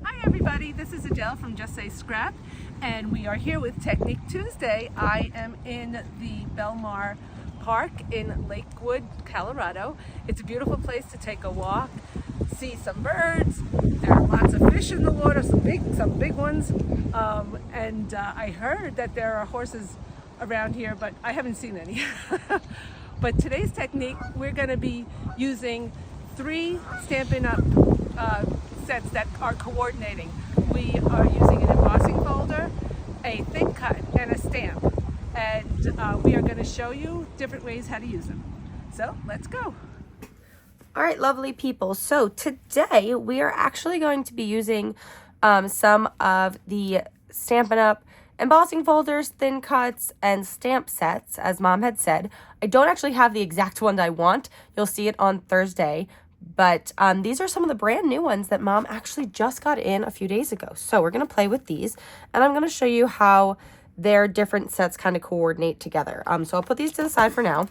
Hi everybody, this is Adele from Just Say Scrap, and we are here with Technique Tuesday. I am in the Belmar Park in Lakewood, Colorado. It's a beautiful place to take a walk, see some birds. There are lots of fish in the water, some big ones, and I heard that there are horses around here, but I haven't seen any. But today's technique, we're going to be using 3 Stampin' Up! Sets that are coordinating. We are using an embossing folder, a thin cut, and a stamp. And we are going to show you different ways how to use them. So let's go. All right, lovely people. So today we are actually going to be using some of the Stampin' Up! Embossing folders, thin cuts, and stamp sets, as Mom had said. I don't actually have the exact one I want. You'll see it on Thursday. But these are some of the brand new ones that Mom actually just got in a few days ago. So we're going to play with these, and I'm going to show you how their different sets kind of coordinate together. So I'll put these to the side for now.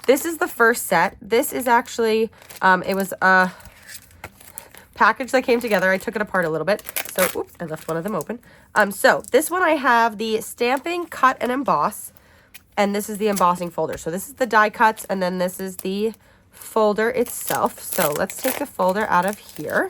This is the first set. This is actually, it was a package that came together. I took it apart a little bit. So, oops, I left one of them open. So this one I have the stamping, cut, and emboss. And this is the embossing folder. So this is the die cuts, and then this is the folder itself. So let's take the folder out of here.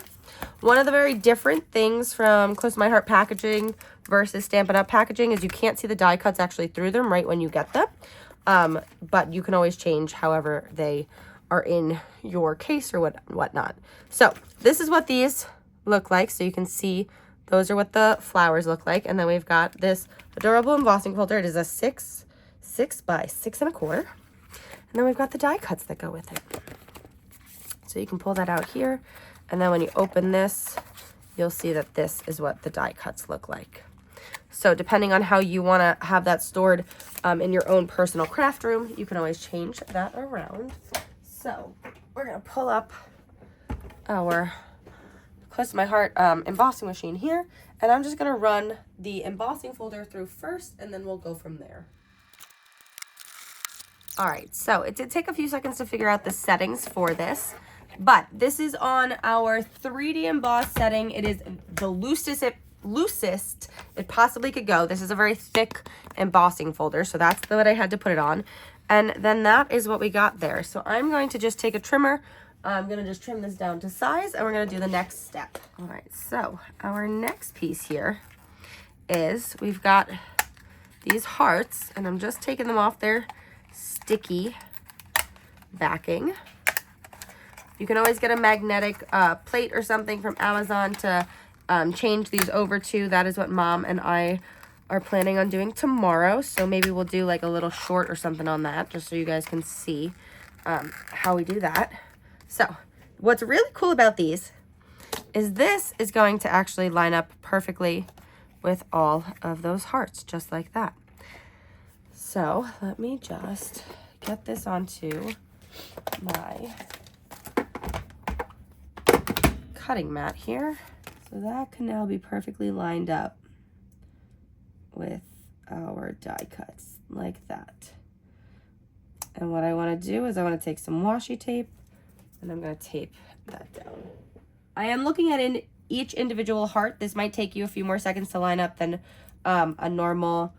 One of the very different things from Close to My Heart packaging versus Stampin' Up! Packaging is you can't see the die cuts actually through them right when you get them. But you can always change however they are in your case or whatnot. So this is what these look like. So you can see those are what the flowers look like. And then we've got this adorable embossing folder. It is a 6 by 6 1/4. And then we've got the die cuts that go with it. So you can pull that out here. And then when you open this, you'll see that this is what the die cuts look like. So depending on how you want to have that stored in your own personal craft room, you can always change that around. So we're going to pull up our Close to My Heart embossing machine here. And I'm just going to run the embossing folder through first, and then we'll go from there. All right, so it did take a few seconds to figure out the settings for this, but this is on our 3D emboss setting. It is the loosest it possibly could go. This is a very thick embossing folder, so that's what I had to put it on. And then that is what we got there. So I'm going to just take a trimmer. I'm going to just trim this down to size, and we're going to do the next step. All right, so our next piece here is we've got these hearts, and I'm just taking them off their sticky backing. You can always get a magnetic plate or something from Amazon to change these over to. That is what Mom and I are planning on doing tomorrow. So maybe we'll do like a little short or something on that, just so you guys can see how we do that. So what's really cool about these is this is going to actually line up perfectly with all of those hearts, just like that. So let me just get this onto my cutting mat here. So that can now be perfectly lined up with our die cuts like that. And what I want to do is I want to take some washi tape, and I'm going to tape that down. I am looking at each individual heart. This might take you a few more seconds to line up than a normal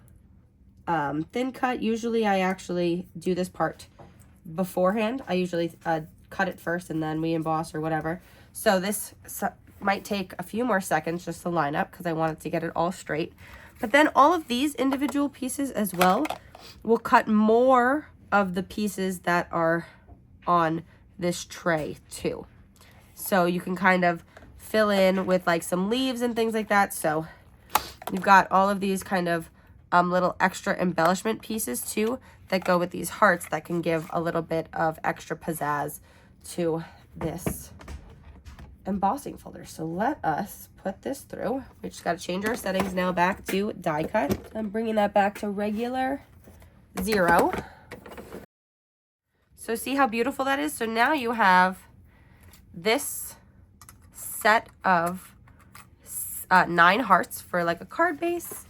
thin cut. Usually I actually do this part beforehand. I usually cut it first and then we emboss or whatever. So this might take a few more seconds just to line up because I wanted to get it all straight. But then all of these individual pieces as well will cut more of the pieces that are on this tray too. So you can kind of fill in with like some leaves and things like that. So you've got all of these kind of little extra embellishment pieces too that go with these hearts that can give a little bit of extra pizzazz to this embossing folder. So let us put this through. We just got to change our settings now back to die cut. I'm bringing that back to regular 0. So see how beautiful that is? So now you have this set of 9 hearts for like a card base.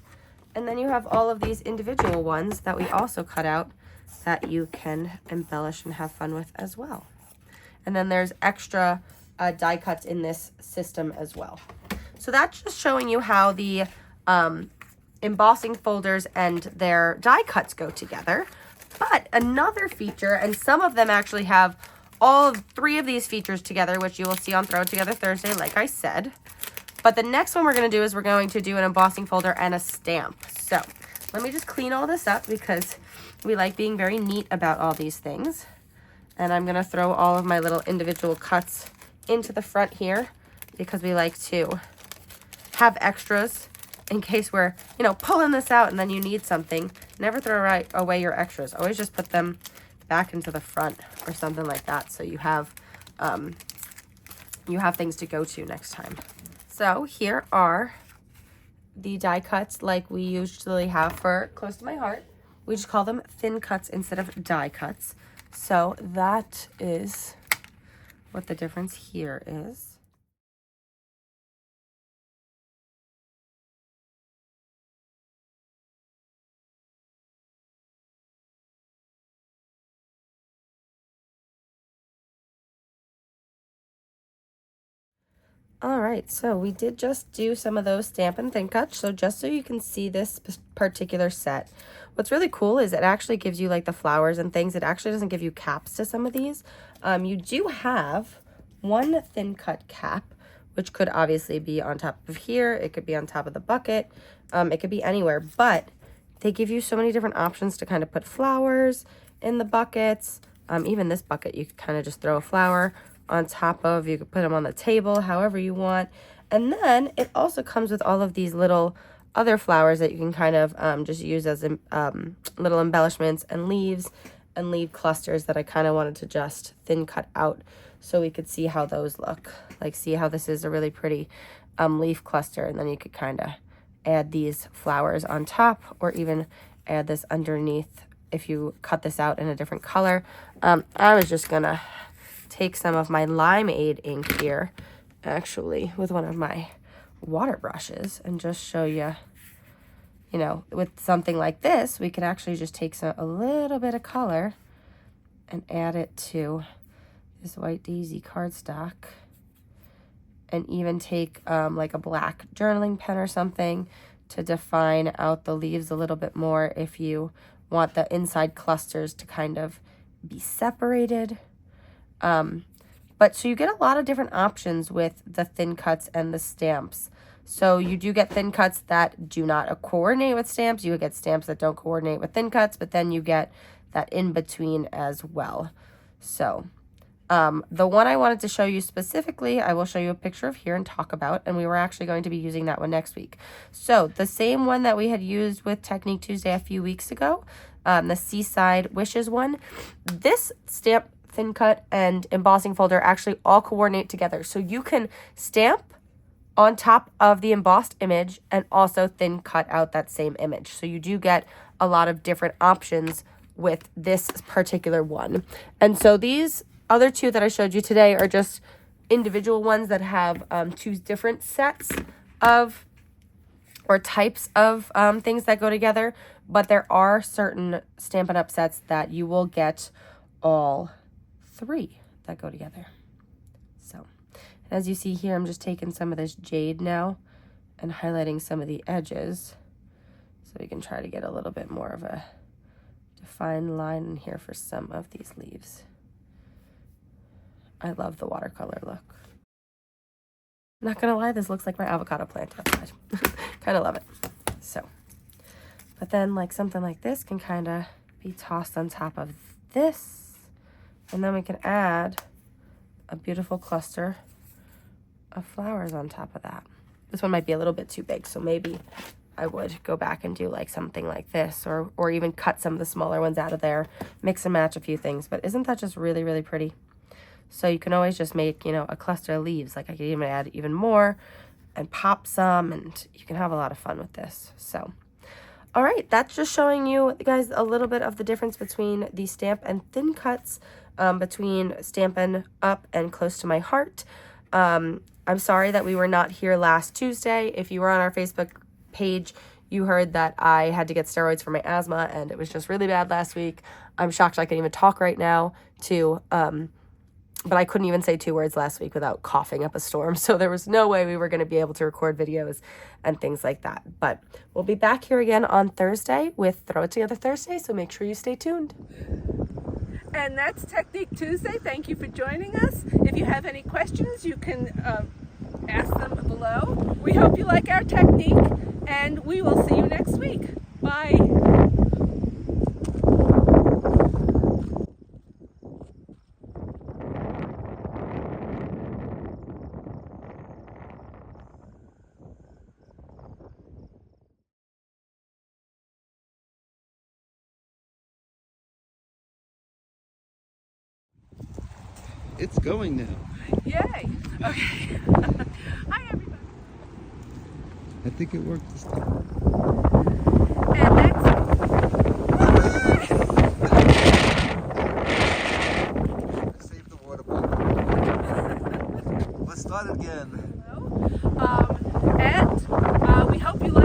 And then you have all of these individual ones that we also cut out that you can embellish and have fun with as well. And then there's extra die cuts in this system as well. So that's just showing you how the embossing folders and their die cuts go together. But another feature, and some of them actually have all 3 of these features together, which you will see on Throw It Together Thursday, like I said. But the next one we're going to do is we're going to do an embossing folder and a stamp. So let me just clean all this up because we like being very neat about all these things. And I'm going to throw all of my little individual cuts into the front here because we like to have extras in case we're, pulling this out and then you need something. Never throw away your extras. Always just put them back into the front or something like that so you have things to go to next time. So here are the die cuts like we usually have for Close to My Heart. We just call them thin cuts instead of die cuts. So that is what the difference here is. All right, so we did just do some of those Stampin' Thin Cuts. So just so you can see this particular set, what's really cool is it actually gives you like the flowers and things. It actually doesn't give you caps to some of these. You do have one thin cut cap, which could obviously be on top of here. It could be on top of the bucket. It could be anywhere, but they give you so many different options to kind of put flowers in the buckets. Even this bucket, you could kind of just throw a flower on top of. You could put them on the table however you want. And then it also comes with all of these little other flowers that you can kind of just use as little embellishments and leaves and leaf clusters that I kind of wanted to just thin cut out so we could see how those look. Like, see how this is a really pretty leaf cluster, and then you could kind of add these flowers on top or even add this underneath if you cut this out in a different color. I was just gonna take some of my limeade ink here, actually, with one of my water brushes and just show you, with something like this, we could actually just take a little bit of color and add it to this white daisy cardstock, and even take like a black journaling pen or something to define out the leaves a little bit more if you want the inside clusters to kind of be separated. But so you get a lot of different options with the thin cuts and the stamps. So you do get thin cuts that do not coordinate with stamps. You would get stamps that don't coordinate with thin cuts, but then you get that in between as well. So the one I wanted to show you specifically, I will show you a picture of here and talk about, and we were actually going to be using that one next week. So the same one that we had used with Technique Tuesday a few weeks ago, the Seaside Wishes one, this stamp, thin cut, and embossing folder actually all coordinate together. So you can stamp on top of the embossed image and also thin cut out that same image. So you do get a lot of different options with this particular one. And so these other 2 that I showed you today are just individual ones that have 2 different sets of or types of things that go together, but there are certain Stampin' Up! Sets that you will get all 3 that go together. So as you see here, I'm just taking some of this jade now and highlighting some of the edges so we can try to get a little bit more of a defined line in here for some of these leaves. I love the watercolor look. Not gonna lie, this looks like my avocado plant outside. Kind of love it. So, but then like something like this can kind of be tossed on top of this. And then we can add a beautiful cluster of flowers on top of that. This one might be a little bit too big, so maybe I would go back and do like something like this, or even cut some of the smaller ones out of there, mix and match a few things. But isn't that just really, really pretty? So you can always just make, a cluster of leaves. Like I could even add even more and pop some, and you can have a lot of fun with this. So, all right, that's just showing you guys a little bit of the difference between the stamp and thin cuts, between Stampin' Up! And Close to My Heart. I'm sorry that we were not here last Tuesday. If you were on our Facebook page, you heard that I had to get steroids for my asthma, and it was just really bad last week. I'm shocked I can even talk right now to but I couldn't even say 2 words last week without coughing up a storm. So there was no way we were going to be able to record videos and things like that. But we'll be back here again on Thursday with Throw It Together Thursday. So make sure you stay tuned. And that's Technique Tuesday. Thank you for joining us. If you have any questions, you can ask them below. We hope you like our technique, and we will see you next week. Bye. It's going now. Yay. Okay. Hi, everybody. I think it worked this time. And next. Save the water bottle. Let's start again. And we hope you like